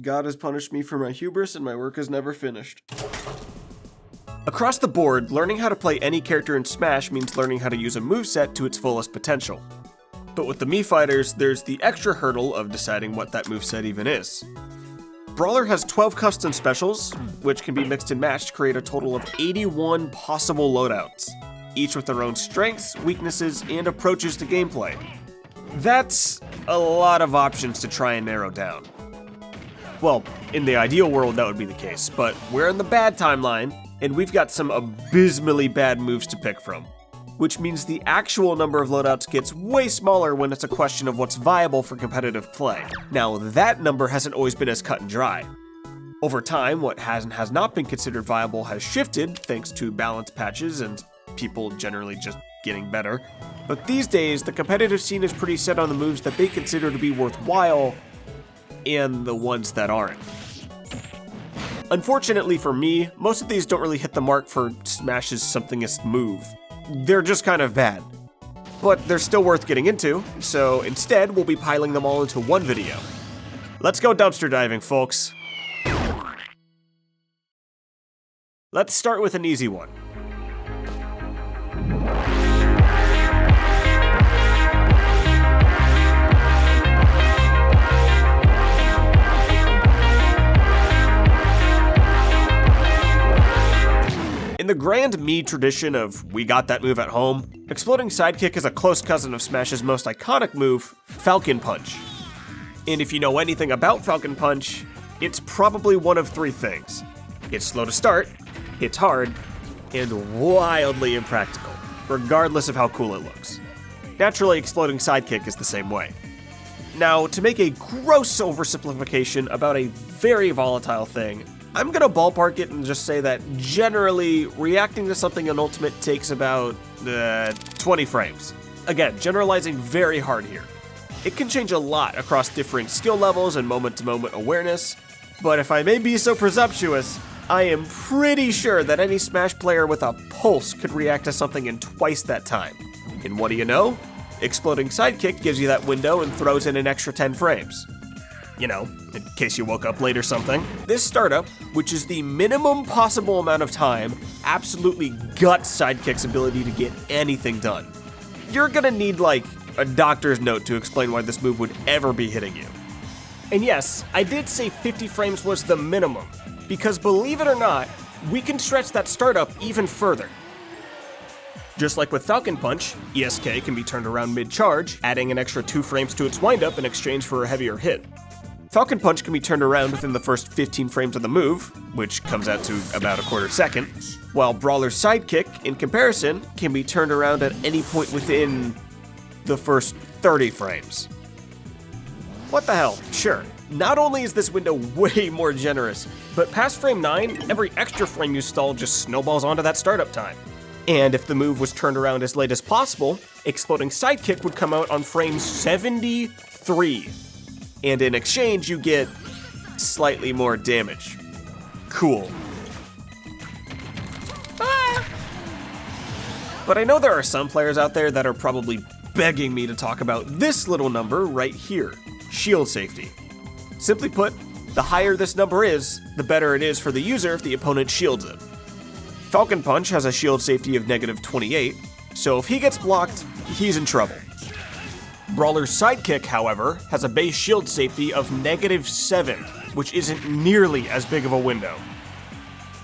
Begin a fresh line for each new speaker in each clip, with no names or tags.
God has punished me for my hubris and my work is never finished. Across the board, learning how to play any character in Smash means learning how to use a moveset to its fullest potential. But with the Mii fighters, there's the extra hurdle of deciding what that moveset even is. Brawler has 12 custom specials, which can be mixed and matched to create a total of 81 possible loadouts, each with their own strengths, weaknesses, and approaches to gameplay. That's a lot of options to try and narrow down. Well, in the ideal world that would be the case, but we're in the bad timeline, and we've got some abysmally bad moves to pick from, which means the actual number of loadouts gets way smaller when it's a question of what's viable for competitive play. Now, that number hasn't always been as cut and dry. Over time, what has and has not been considered viable has shifted thanks to balance patches and people generally just getting better. But these days, the competitive scene is pretty set on the moves that they consider to be worthwhile and the ones that aren't. Unfortunately for me, most of these don't really hit the mark for Smash's somethingest move. They're just kind of bad. But they're still worth getting into, so instead we'll be piling them all into one video. Let's go dumpster diving, folks. Let's start with an easy one. In the grand Mii tradition of we got that move at home, Exploding Sidekick is a close cousin of Smash's most iconic move, Falcon Punch. And if you know anything about Falcon Punch, it's probably one of three things. It's slow to start, hits hard, and wildly impractical, regardless of how cool it looks. Naturally, Exploding Sidekick is the same way. Now, to make a gross oversimplification about a very volatile thing, I'm gonna ballpark it and just say that generally, reacting to something in Ultimate takes about 20 frames. Again, generalizing very hard here. It can change a lot across differing skill levels and moment-to-moment awareness, but if I may be so presumptuous, I am pretty sure that any Smash player with a pulse could react to something in twice that time. And what do you know? Exploding Sidekick gives you that window and throws in an extra 10 frames. You know, in case you woke up late or something. This startup, which is the minimum possible amount of time, absolutely guts Sidekick's ability to get anything done. You're gonna need, like, a doctor's note to explain why this move would ever be hitting you. And yes, I did say 50 frames was the minimum, because believe it or not, we can stretch that startup even further. Just like with Falcon Punch, ESK can be turned around mid-charge, adding an extra 2 frames to its windup in exchange for a heavier hit. Falcon Punch can be turned around within the first 15 frames of the move, which comes out to about a quarter second, while Brawler's Sidekick, in comparison, can be turned around at any point within the first 30 frames. What the hell? Sure, not only is this window way more generous, but past frame 9, every extra frame you stall just snowballs onto that startup time. And if the move was turned around as late as possible, Exploding Sidekick would come out on frame 73. And in exchange, you get slightly more damage. Cool. Ah! But I know there are some players out there that are probably begging me to talk about this little number right here, shield safety. Simply put, the higher this number is, the better it is for the user if the opponent shields it. Falcon Punch has a shield safety of -28, so if he gets blocked, he's in trouble. Brawler's Sidekick, however, has a base shield safety of -7, which isn't nearly as big of a window.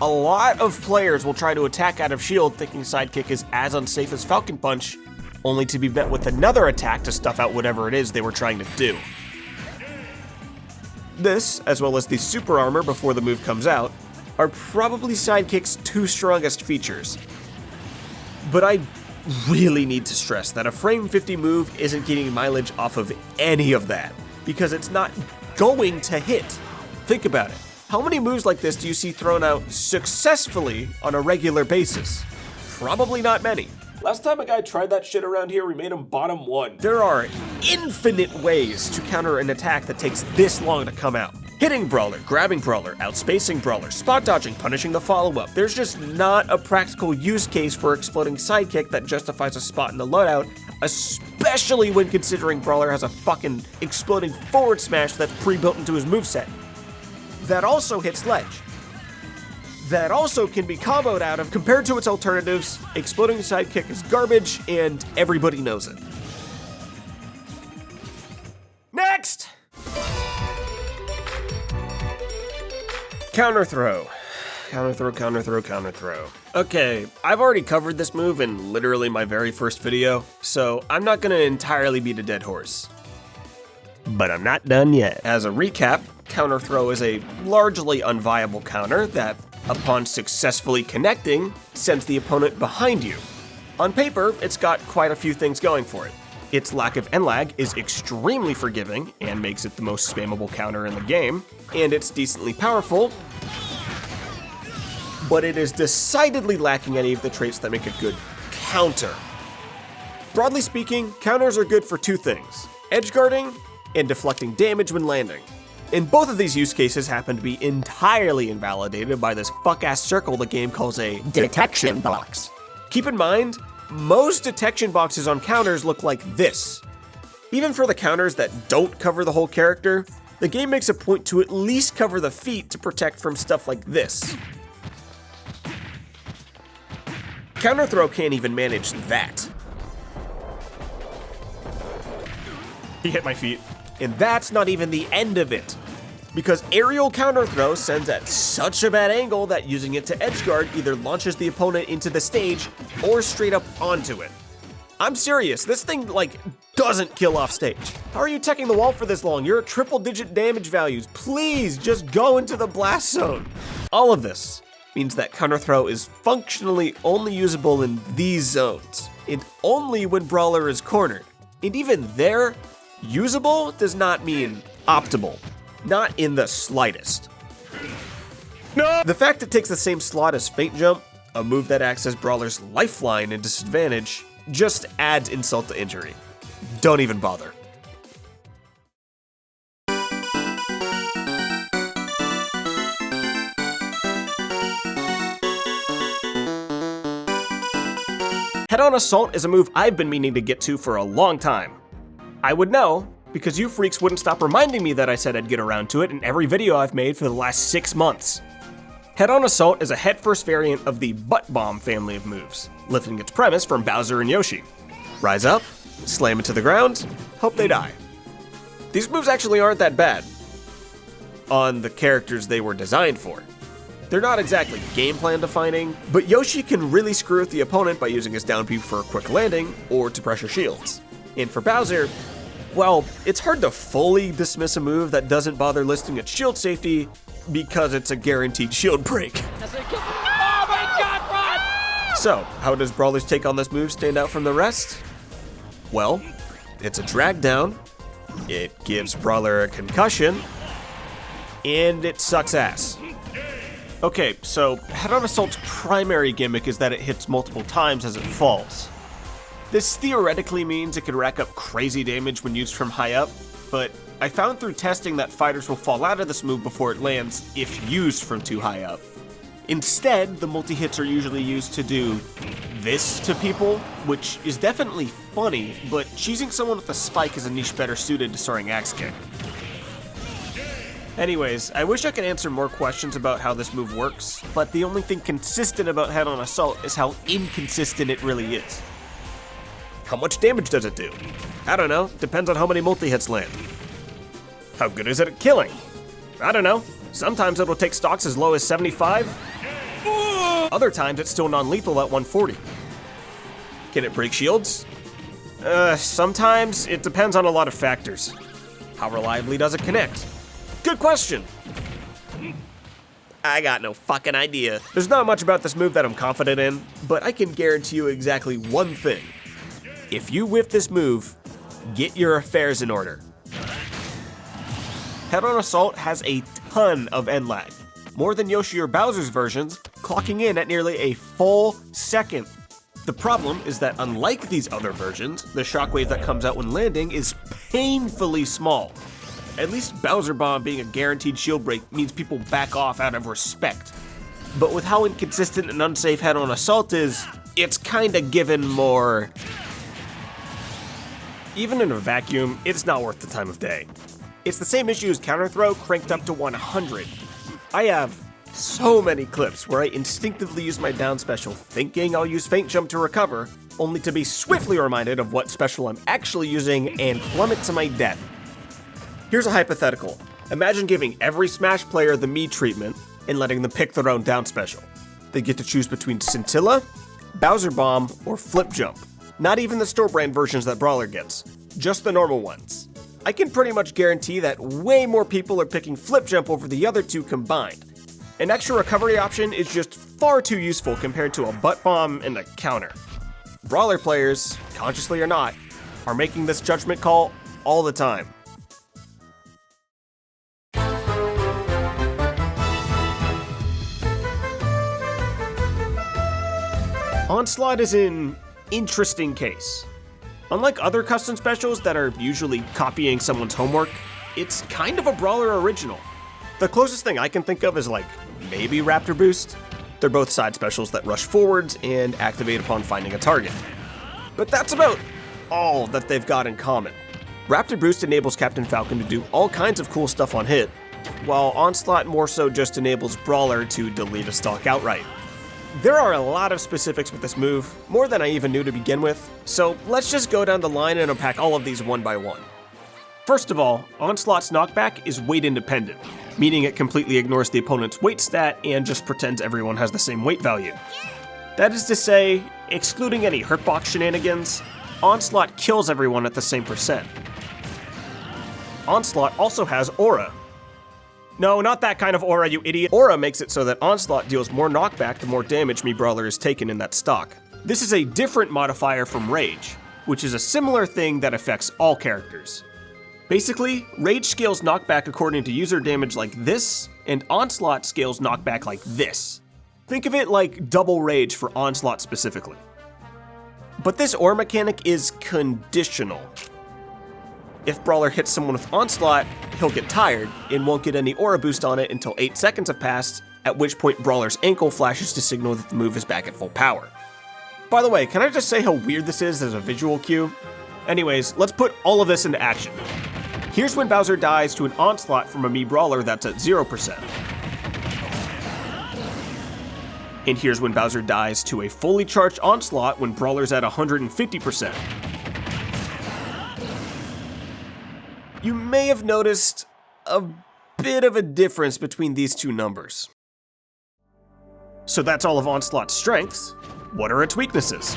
A lot of players will try to attack out of shield thinking Sidekick is as unsafe as Falcon Punch, only to be met with another attack to stuff out whatever it is they were trying to do. This, as well as the super armor before the move comes out, are probably Sidekick's 2 strongest features. But I really need to stress that a frame 50 move isn't getting mileage off of any of that, because it's not going to hit. Think about it. How many moves like this do you see thrown out successfully on a regular basis? Probably not many. Last time a guy tried that shit around here, we made him bottom 1. There are infinite ways to counter an attack that takes this long to come out. Hitting Brawler, grabbing Brawler, outspacing Brawler, spot dodging, punishing the follow-up. There's just not a practical use case for Exploding Sidekick that justifies a spot in the loadout, especially when considering Brawler has a fucking exploding forward smash that's pre-built into his moveset. that also hits ledge, that also can be comboed out of. Compared to its alternatives, Exploding Sidekick is garbage, and everybody knows it. Next! Counter throw. Counter throw, counter throw, counter throw. Okay, I've already covered this move in literally my very first video, so I'm not gonna entirely beat a dead horse. But I'm not done yet. As a recap, counter throw is a largely unviable counter that, upon successfully connecting, sends the opponent behind you. On paper, it's got quite a few things going for it. Its lack of end lag is extremely forgiving and makes it the most spammable counter in the game, and it's decently powerful, but it is decidedly lacking any of the traits that make a good counter. Broadly speaking, counters are good for two things: edgeguarding and deflecting damage when landing. And both of these use cases happen to be entirely invalidated by this fuck-ass circle the game calls a detection box. Keep in mind, most detection boxes on counters look like this. Even for the counters that don't cover the whole character, the game makes a point to at least cover the feet to protect from stuff like this. Counter throw can't even manage that. He hit my feet. And that's not even the end of it, because aerial counter throw sends at such a bad angle that using it to edgeguard either launches the opponent into the stage or straight up onto it. I'm serious, this thing doesn't kill off stage. How are you teching the wall for this long? You're at triple-digit damage values. Please just go into the blast zone. All of this means that counter throw is functionally only usable in these zones, and only when Brawler is cornered. And even there, usable does not mean optimal. Not in the slightest. No! The fact it takes the same slot as Feint Jump, a move that acts as Brawler's lifeline and disadvantage, just adds insult to injury. Don't even bother. Head-on Assault is a move I've been meaning to get to for a long time. I would know, because you freaks wouldn't stop reminding me that I said I'd get around to it in every video I've made for the last 6 months. Head-on Assault is a head-first variant of the Butt Bomb family of moves, lifting its premise from Bowser and Yoshi. Rise up, slam it to the ground, hope they die. These moves actually aren't that bad on the characters they were designed for. They're not exactly game plan defining, but Yoshi can really screw with the opponent by using his down B for a quick landing or to pressure shields. And for Bowser, well, it's hard to fully dismiss a move that doesn't bother listing its shield safety because it's a guaranteed shield break.
Oh my god, run!
So, how does Brawler's take on this move stand out from the rest? Well, it's a drag down, it gives Brawler a concussion, and it sucks ass. Okay, so Head-on Assault's primary gimmick is that it hits multiple times as it falls. This theoretically means it could rack up crazy damage when used from high up, but I found through testing that fighters will fall out of this move before it lands if used from too high up. Instead, the multi-hits are usually used to do this to people, which is definitely funny, but cheesing someone with a spike is a niche better suited to soaring axe kick. Anyways, I wish I could answer more questions about how this move works, but the only thing consistent about Head-on Assault is how inconsistent it really is. How much damage does it do? I don't know, depends on how many multi-hits land. How good is it at killing? I don't know, sometimes it'll take stocks as low as 75. Other times it's still non-lethal at 140. Can it break shields? Sometimes it depends on a lot of factors. How reliably does it connect? Good question. I got no fucking idea. There's not much about this move that I'm confident in, but I can guarantee you exactly one thing. If you whiff this move, get your affairs in order. Head-on Assault has a ton of end lag, more than Yoshi or Bowser's versions, clocking in at nearly a full second. The problem is that unlike these other versions, the shockwave that comes out when landing is painfully small. At least Bowser Bomb being a guaranteed shield break means people back off out of respect. But with how inconsistent and unsafe Head-on Assault is, it's kinda given more. Even in a vacuum, it's not worth the time of day. It's the same issue as counter throw cranked up to 100. I have so many clips where I instinctively use my down special thinking I'll use Feint Jump to recover, only to be swiftly reminded of what special I'm actually using and plummet to my death. Here's a hypothetical. Imagine giving every Smash player the Mii treatment and letting them pick their own down special. They get to choose between Scintilla, Bowser Bomb, or Flip Jump. Not even the store brand versions that Brawler gets, just the normal ones. I can pretty much guarantee that way more people are picking Flip Jump over the other two combined. An extra recovery option is just far too useful compared to a butt bomb and a counter. Brawler players, consciously or not, are making this judgment call all the time. Onslaught is an interesting case. Unlike other custom specials that are usually copying someone's homework, it's kind of a Brawler original. The closest thing I can think of is like maybe Raptor Boost. They're both side specials that rush forwards and activate upon finding a target. But that's about all that they've got in common. Raptor Boost enables Captain Falcon to do all kinds of cool stuff on hit, while Onslaught more so just enables Brawler to delete a stock outright. There are a lot of specifics with this move, more than I even knew to begin with, so let's just go down the line and unpack all of these one by one. First of all, Onslaught's knockback is weight independent, meaning it completely ignores the opponent's weight stat and just pretends everyone has the same weight value. That is to say, excluding any hurtbox shenanigans, Onslaught kills everyone at the same percent. Onslaught also has Aura. No, not that kind of aura, you idiot. Aura makes it so that Onslaught deals more knockback the more damage Mii Brawler is taken in that stock. This is a different modifier from Rage, which is a similar thing that affects all characters. Basically, Rage scales knockback according to user damage like this, and Onslaught scales knockback like this. Think of it like double Rage for Onslaught specifically. But this Aura mechanic is conditional. If Brawler hits someone with Onslaught, he'll get tired and won't get any Aura boost on it until 8 seconds have passed, at which point Brawler's ankle flashes to signal that the move is back at full power. By the way, can I just say how weird this is as a visual cue? Anyways, let's put all of this into action. Here's when Bowser dies to an Onslaught from a Mii Brawler that's at 0%. And here's when Bowser dies to a fully charged Onslaught when Brawler's at 150%. You may have noticed a bit of a difference between these two numbers. So that's all of Onslaught's strengths. What are its weaknesses?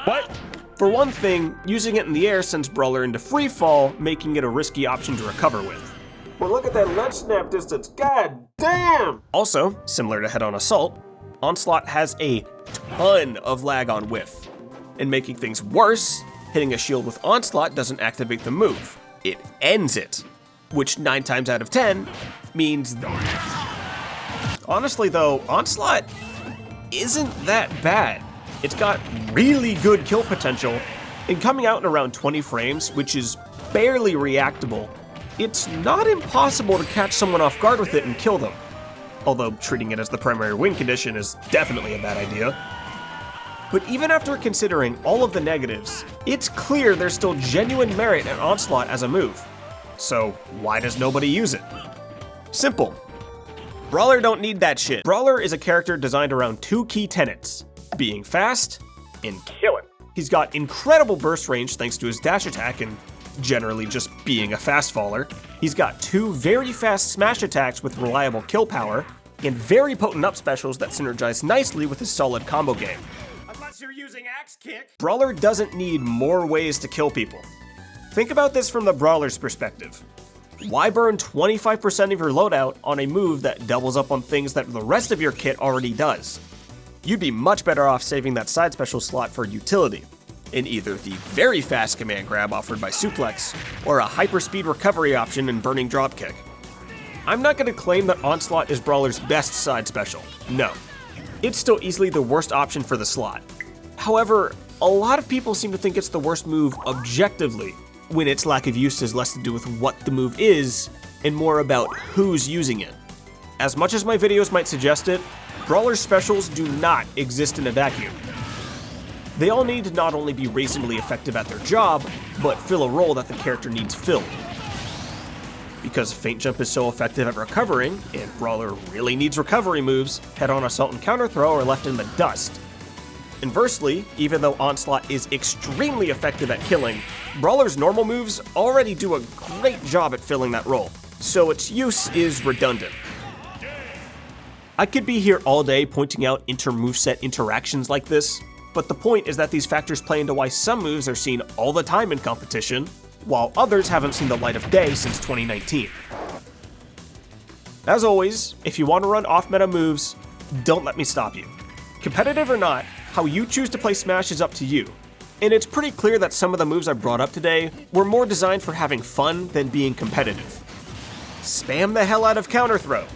What? For one thing, using it in the air sends Brawler into free fall, making it a risky option to recover with. But look at that ledge snap distance, god damn! Also, similar to head-on assault, Onslaught has a ton of lag on whiff. And making things worse, hitting a shield with Onslaught doesn't activate the move. It ends it, which 9 times out of 10 means... Honestly though, Onslaught isn't that bad. It's got really good kill potential, and coming out in around 20 frames, which is barely reactable, it's not impossible to catch someone off guard with it and kill them. Although treating it as the primary win condition is definitely a bad idea. But even after considering all of the negatives, it's clear there's still genuine merit in Onslaught as a move. So why does nobody use it? Simple. Brawler don't need that shit. Brawler is a character designed around 2 key tenets: being fast and killing. He's got incredible burst range thanks to his dash attack and generally just being a fast faller. He's got 2 very fast smash attacks with reliable kill power, and very potent up specials that synergize nicely with his solid combo game. Unless you're using Axe Kick. Brawler doesn't need more ways to kill people. Think about this from the Brawler's perspective. Why burn 25% of your loadout on a move that doubles up on things that the rest of your kit already does? You'd be much better off saving that side special slot for utility, in either the very fast command grab offered by Suplex, or a hyperspeed recovery option in Burning Dropkick. I'm not going to claim that Onslaught is Brawler's best side special, no. It's still easily the worst option for the slot. However, a lot of people seem to think it's the worst move objectively, when its lack of use has less to do with what the move is, and more about who's using it. As much as my videos might suggest it, Brawler's specials do not exist in a vacuum. They all need to not only be reasonably effective at their job, but fill a role that the character needs filled. Because Feint Jump is so effective at recovering, and Brawler really needs recovery moves, Head-On Assault and Counter Throw are left in the dust. Inversely, even though Onslaught is extremely effective at killing, Brawler's normal moves already do a great job at filling that role, so its use is redundant. I could be here all day pointing out inter-moveset interactions like this, but the point is that these factors play into why some moves are seen all the time in competition, while others haven't seen the light of day since 2019. As always, if you want to run off-meta moves, don't let me stop you. Competitive or not, how you choose to play Smash is up to you, and it's pretty clear that some of the moves I brought up today were more designed for having fun than being competitive. Spam the hell out of Counter Throw,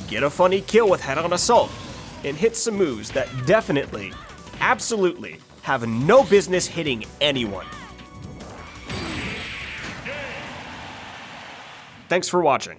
get a funny kill with Head-On Assault, and hit some moves that definitely, absolutely, have no business hitting anyone. Thanks for watching.